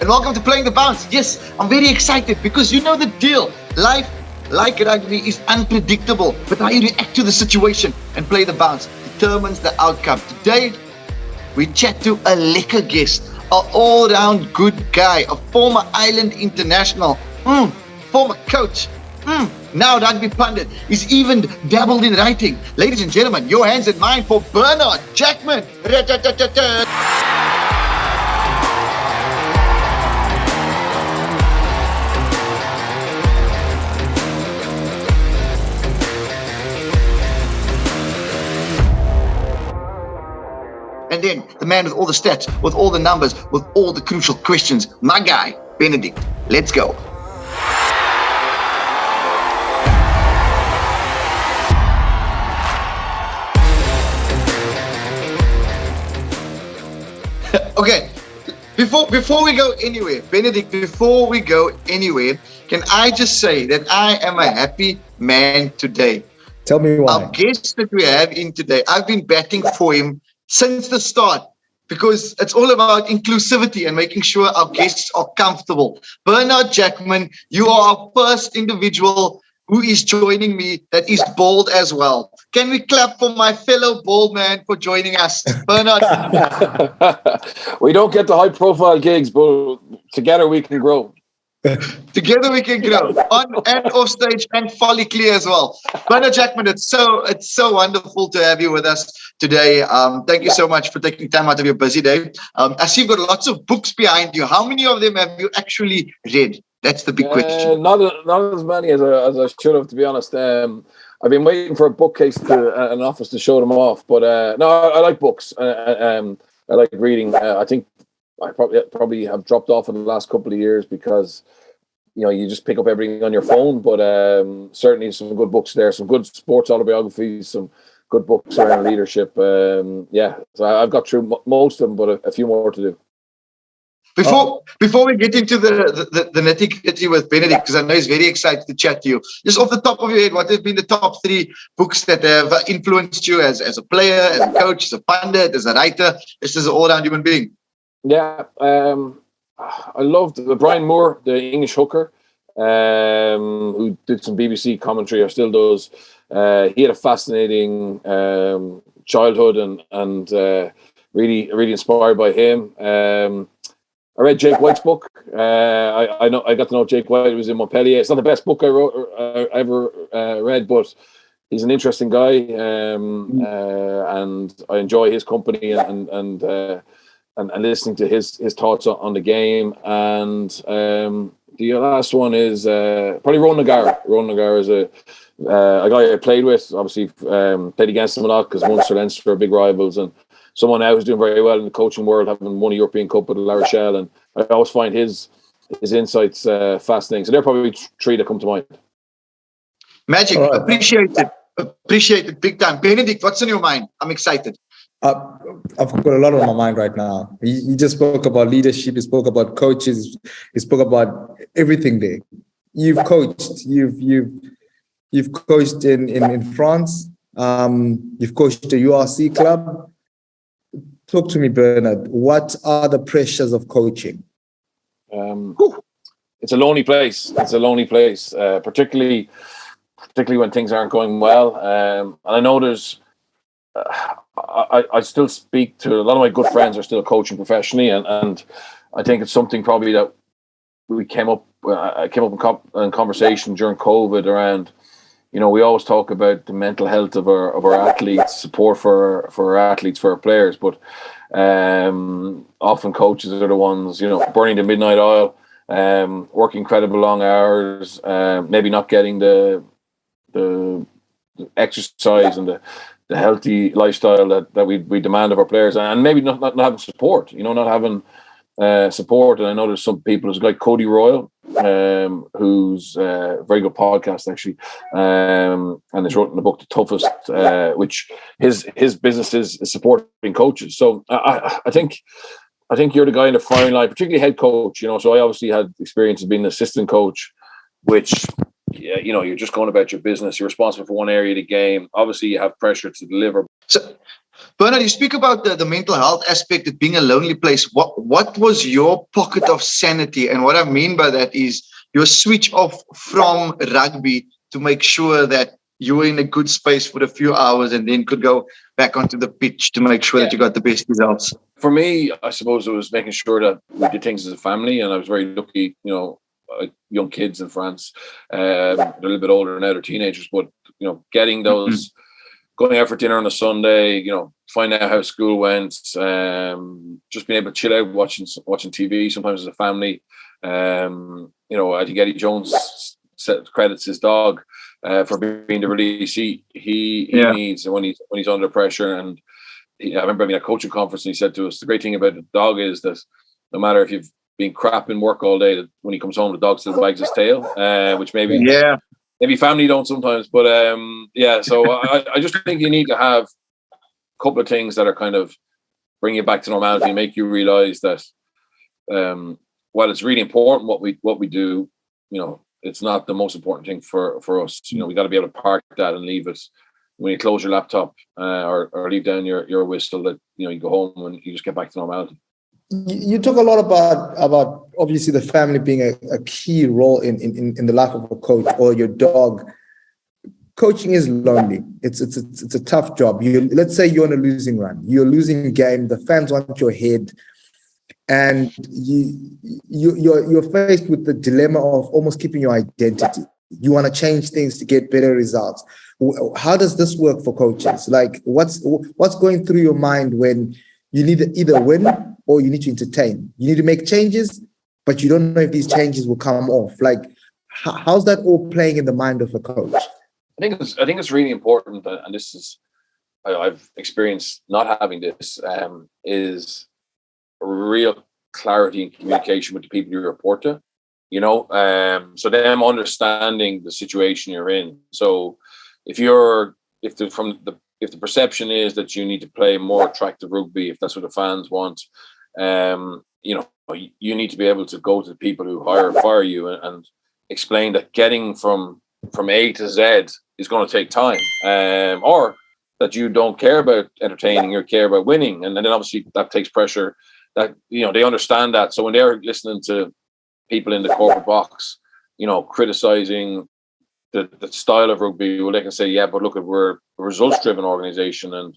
and welcome to Playing the Bounce. Yes, I'm very excited because you know the deal. Life, like rugby, is unpredictable, but how you react to the situation and play the bounce determines the outcome. Today, we chat to a lekker guest, an all-round good guy, a former Island international, former coach, now rugby pundit. He's even dabbled in writing. Ladies and gentlemen, your hands and mine for Bernard Jackman. And then the man with all the stats, with all the numbers, with all the crucial questions, my guy, Benedict. Let's go. Okay, before we go anywhere, Benedict, before we go anywhere, can I just say that I am a happy man today. Tell me why. Our guest that we have in today, I've been batting for him since the start because it's all about inclusivity and making sure our guests are comfortable. Bernard Jackman, you are our first individual who is joining me that is bald as well. Can we clap for my fellow bald man for joining us? Bernard. We don't get the high profile gigs, but together we can grow. Together we can grow on and off stage and follically as well. Bernard Jackman, it's so wonderful to have you with us today. Thank you so much for taking time out of your busy day. I see you've got lots of books behind you. How many of them have you actually read? That's the big question. Not as many as I should have, to be honest. I've been waiting for a bookcase to an office to show them off. But no, I like books. I like reading. I think I probably have dropped off in the last couple of years because you just pick up everything on your phone. But certainly some good books there, some good sports autobiographies, some good books around leadership. So I've got through most of them, but a few more to do. Before we get into the nitty-gritty with Benedict, because I know he's very excited to chat to you, just off the top of your head, what have been the top 3 books that have influenced you as a player, as a coach, as a pundit, as a writer, just as an all-round human being? Yeah, I loved Brian Moore, the English hooker, who did some BBC commentary, or still does. He had a fascinating childhood and really inspired by him. I read Jake White's book. I got to know Jake White. It was in Montpellier. It's not the best book I ever read, but he's an interesting guy, and I enjoy his company and listening to his thoughts on the game. And the last one is probably Ron Nagara. Ron Nagara is a guy I played with. Obviously, played against him a lot because Munster, Leinster are big rivals, and someone now who's doing very well in the coaching world, having won a European Cup with La Rochelle, and I always find his insights fascinating. So they're probably 3 that come to mind. Magic, right. Appreciate it big time. Benedict, what's on your mind? I'm excited. I've got a lot on my mind right now. You just spoke about leadership. You spoke about coaches. You spoke about everything there. You've coached. You've coached in France. You've coached the URC club. Talk to me, Bernard. What are the pressures of coaching? It's a lonely place. Particularly when things aren't going well. And I know there's. I still speak to a lot of my good friends are still coaching professionally, and I think it's something probably that we came up in conversation during COVID around. We always talk about the mental health of our athletes, support for our athletes, for our players, but often coaches are the ones, burning the midnight oil, working incredible long hours, maybe not getting the exercise and the healthy lifestyle that we demand of our players, and maybe not having support, not having support. And I know there's some people, there's a guy Cody Royal, who's a very good podcast actually, and has written the book The Toughest, which his business is supporting coaches. So I think you're the guy in the firing line, particularly head coach. So I obviously had experience of being an assistant coach, which you're just going about your business. You're responsible for one area of the game. Obviously, you have pressure to deliver. So Bernard, you speak about the mental health aspect of being a lonely place. What was your pocket of sanity? And what I mean by that is your switch off from rugby to make sure that you were in a good space for a few hours and then could go back onto the pitch to make sure that you got the best results. For me, I suppose it was making sure that we did things as a family, and I was very lucky, young kids in France, they're a little bit older now, they're teenagers, but getting those, going out for dinner on a Sunday, finding out how school went, just being able to chill out, watching TV, sometimes as a family. I think Eddie Jones credits his dog for being the release he needs when he's under pressure. And I remember having a coaching conference, and he said to us, the great thing about the dog is that no matter if you've been crap in work all day, that when he comes home, the dog still wags his tail, which maybe family don't sometimes. But so I just think you need to have a couple of things that are kind of bring you back to normality, make you realize that while it's really important what we do, it's not the most important thing for us. We got to be able to park that and leave it when you close your laptop or leave down your whistle, that you go home and you just get back to normality. You talk a lot about obviously the family being a key role in the life of a coach or your dog. Coaching is lonely. It's a tough job. Let's say you're on a losing run. You're losing a game. The fans want your head, and you're faced with the dilemma of almost keeping your identity. You want to change things to get better results. How does this work for coaches? Like, what's going through your mind when you need to either win or you need to entertain? You need to make changes, but you don't know if these changes will come off. Like, how's that all playing in the mind of a coach? I think it's really important, and this is I've experienced not having this, is real clarity and communication with the people you report to. So them understanding the situation you're in. So if the perception is that you need to play more attractive rugby, if that's what the fans want, you need to be able to go to the people who fire you and explain that getting from A to Z is going to take time, or that you don't care about entertaining, you care about winning, and then obviously that takes pressure. That they understand that. So when they're listening to people in the corporate box, criticizing the style of rugby, well, they can say, yeah, but look, we're a results-driven organization, and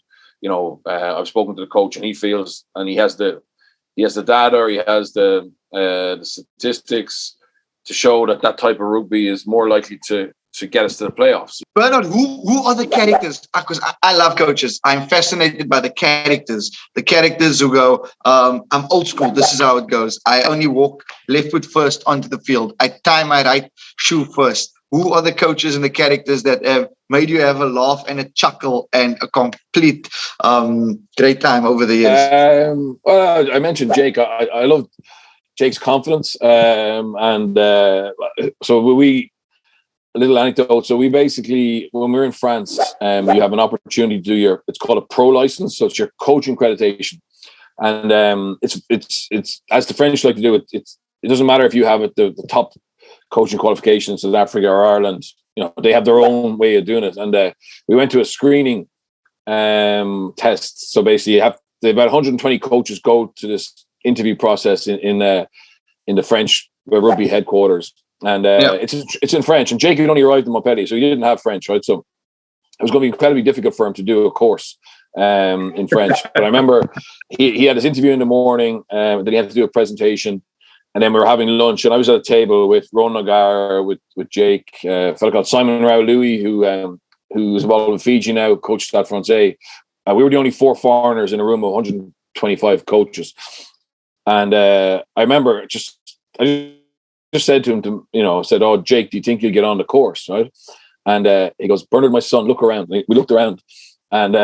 I've spoken to the coach, and he feels, and he has the data, or he has the statistics to show that type of rugby is more likely to get us to the playoffs. Bernard, who are the characters? Because I love coaches. I'm fascinated by the characters who go, I'm old school. This is how it goes. I only walk left foot first onto the field. I tie my right shoe first. Who are the coaches and the characters that have made you have a laugh and a chuckle and a complete great time over the years? Well, I mentioned Jake. I love Jake's confidence. So a little anecdote. So we basically, when we're in France, you have an opportunity to do it's called a pro license. So it's your coaching accreditation. And it's as the French like to do it, it doesn't matter if you have the top coaching qualification in South Africa or Ireland, they have their own way of doing it. And we went to a screening test. So basically about 120 coaches go to this interview process in the French rugby headquarters. And it's in French, and Jake had only arrived in Montpellier, so he didn't have French, right? So it was going to be incredibly difficult for him to do a course in French. But I remember he had his interview in the morning, then he had to do a presentation, and then we were having lunch, and I was at a table with Ron Nagar, with Jake, a fellow called Simon Raoult-Louis, who's involved with Fiji now, coach Stade Francais. We were the only 4 foreigners in a room of 125 coaches, and I remember I just said to him, oh, Jake, do you think you'll get on the course, right? And he goes, Bernard, my son, look around. We looked around, and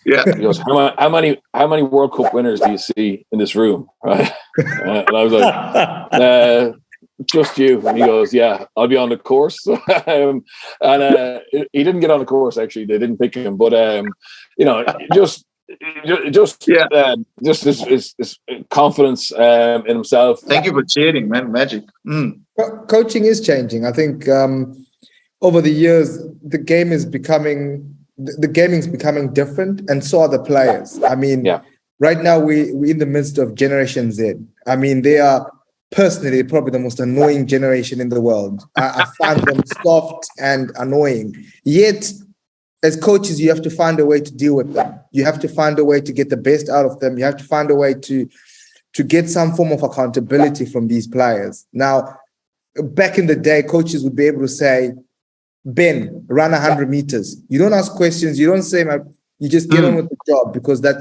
he goes, how many World Cup winners do you see in this room, right? And I was like, just you. And he goes, yeah, I'll be on the course. And he didn't get on the course, actually. They didn't pick him, but just his confidence in himself. Thank you for cheering, man. Magic. Coaching is changing. I think over the years, the game is becoming the gaming's becoming different, and so are the players. I mean, right now we're in the midst of Generation Z. I mean, they are personally probably the most annoying generation in the world. I find them soft and annoying. Yet, as coaches, you have to find a way to deal with them. You have to find a way to get the best out of them. You have to find a way to get some form of accountability from these players. Now, back in the day, coaches would be able to say, Ben, run 100 meters. You don't ask questions. You don't say, you just get on with the job, because that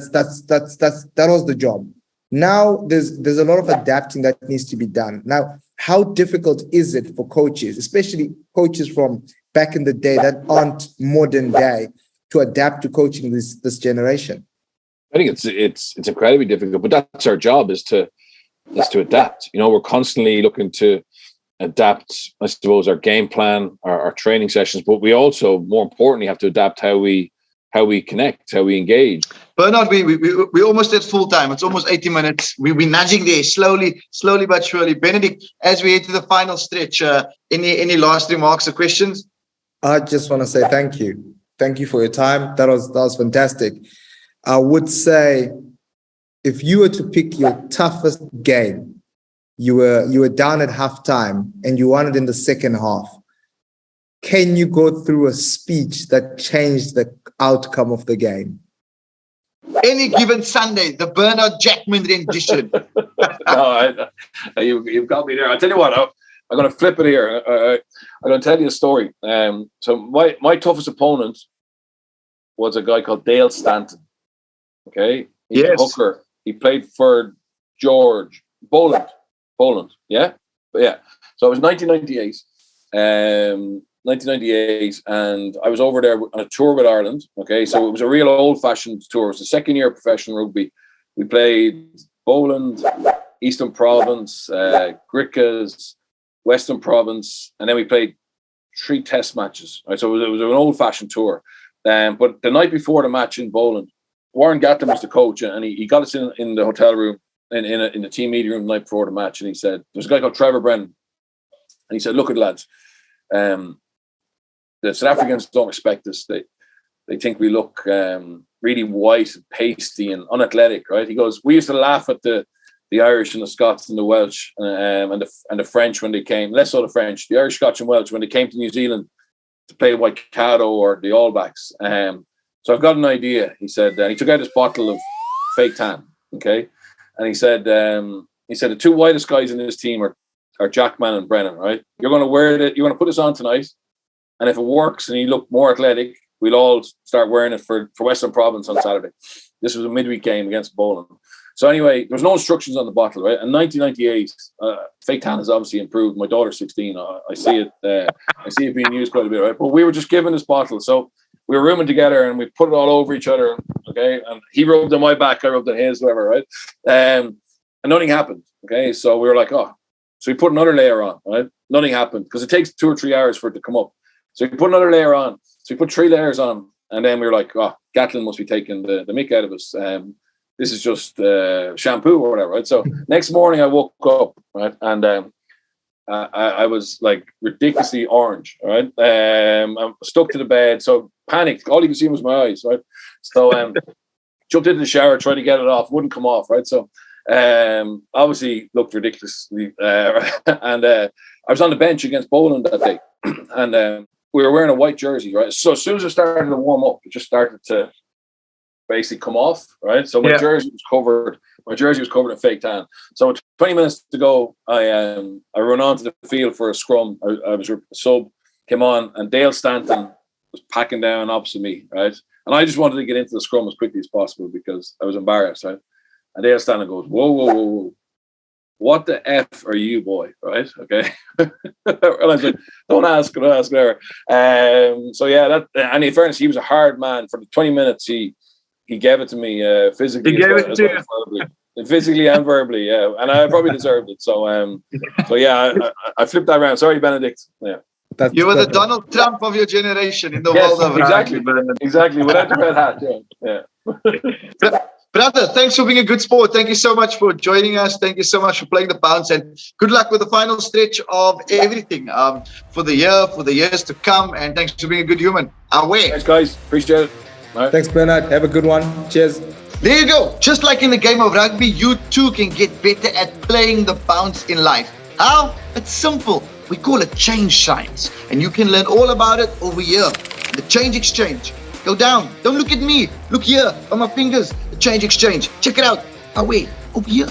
was the job. Now there's a lot of adapting that needs to be done. Now, how difficult is it for coaches, especially coaches from back in the day that aren't modern day, to adapt to coaching this generation? I think it's incredibly difficult, but that's our job, is to adapt. You know, we're constantly looking to adapt, I suppose, our game plan, our training sessions, but we also, more importantly, have to adapt how we connect, how we engage. Bernard, we almost at full time. It's almost 80 minutes. We're nudging there slowly but surely. Benedict, as we head to the final stretch, any last remarks or questions? I just want to say thank you. Thank you for your time. That was fantastic. I would say, if you were to pick your toughest game, you were down at halftime and you won it in the second half, can you go through a speech that changed the outcome of the game? Any given Sunday, the Bernard Jackman rendition. No, you've got me there. I'll tell you what, I'm going to flip it here. I'm going to tell you a story. So my toughest opponent was a guy called Dale Stanton. Okay? He's a hooker. He played for George Boland. Yeah? Yeah. So it was 1998. 1998, and I was over there on a tour with Ireland. Okay, so it was a real old-fashioned tour. It was the second year of professional rugby. We played Boland, Eastern Province, Grickas, Western Province, and then we played 3 test matches. Right, so it was an old-fashioned tour. But the night before the match in Boland, Warren Gatlin was the coach, and he got us in the hotel room, in the team meeting room the night before the match, and he said, there's a guy called Trevor Brennan, and he said, look at lads, the South Africans don't respect us. They think we look really white and pasty and unathletic, right? He goes, we used to laugh at the Irish and the Scots and the Welsh and the French when they came, less so the French, the Irish, Scotch and Welsh when they came to New Zealand to play Waikato or the All Blacks. So I've got an idea, he said. He took out this bottle of fake tan, okay? And he said the 2 whitest guys in this team are Jackman and Brennan, right? You're going to wear it. You're going to put this on tonight. And if it works and you look more athletic, we'll all start wearing it for Western Province on Saturday. This was a midweek game against Boland. So anyway, there was no instructions on the bottle, right? In 1998, fake tan has obviously improved. My daughter's 16. I see it being used quite a bit, right? But we were just given this bottle. So we were rooming together and we put it all over each other, okay? And he rubbed on my back, I rubbed on his, whatever, right? And nothing happened, okay? So we were like, oh. So we put another layer on, right? Nothing happened because it takes 2 or 3 hours for it to come up. So we put another layer on. So we put 3 layers on. And then we were like, oh, Gatlin must be taking the mick out of us. This is just shampoo or whatever, right? So next morning I woke up, right? And I was like ridiculously orange, right? I'm stuck to the bed. So panicked. All you could see was my eyes, right? So jumped into the shower, tried to get it off. Wouldn't come off, right? So obviously looked ridiculously. And I was on the bench against Boland that day. And we were wearing a white jersey, right? So as soon as it started to warm up, it just started to basically come off, right? So my jersey was covered. My jersey was covered in fake tan. So with 20 minutes to go, I run onto the field for a scrum. I was a sub, came on, and Dale Stanton was packing down opposite me, right? And I just wanted to get into the scrum as quickly as possible because I was embarrassed, right? And Dale Stanton goes, whoa. What the F are you, boy? Right? Okay. And I was like, don't ask, whatever. So yeah, and in fairness, he was a hard man. For the 20 minutes, he gave it to me physically. He gave it to you. Physically and verbally, yeah. And I probably deserved it. So yeah, I flipped that around. Sorry, Benedict. Yeah. You were the Donald Trump of your generation in the world of exactly, without the red hat. Yeah. Brother, thanks for being a good sport. Thank you so much for joining us. Thank you so much for playing the bounce, and good luck with the final stretch of everything for the year, for the years to come. And thanks for being a good human. Away. Thanks, guys. Appreciate it. All right. Thanks, Bernard. Have a good one. Cheers. There you go. Just like in the game of rugby, you too can get better at playing the bounce in life. How? It's simple. We call it change science, and you can learn all about it over here. The Change Exchange. Go down. Don't look at me. Look here on my fingers. The Change Exchange. Check it out. Away. Over here.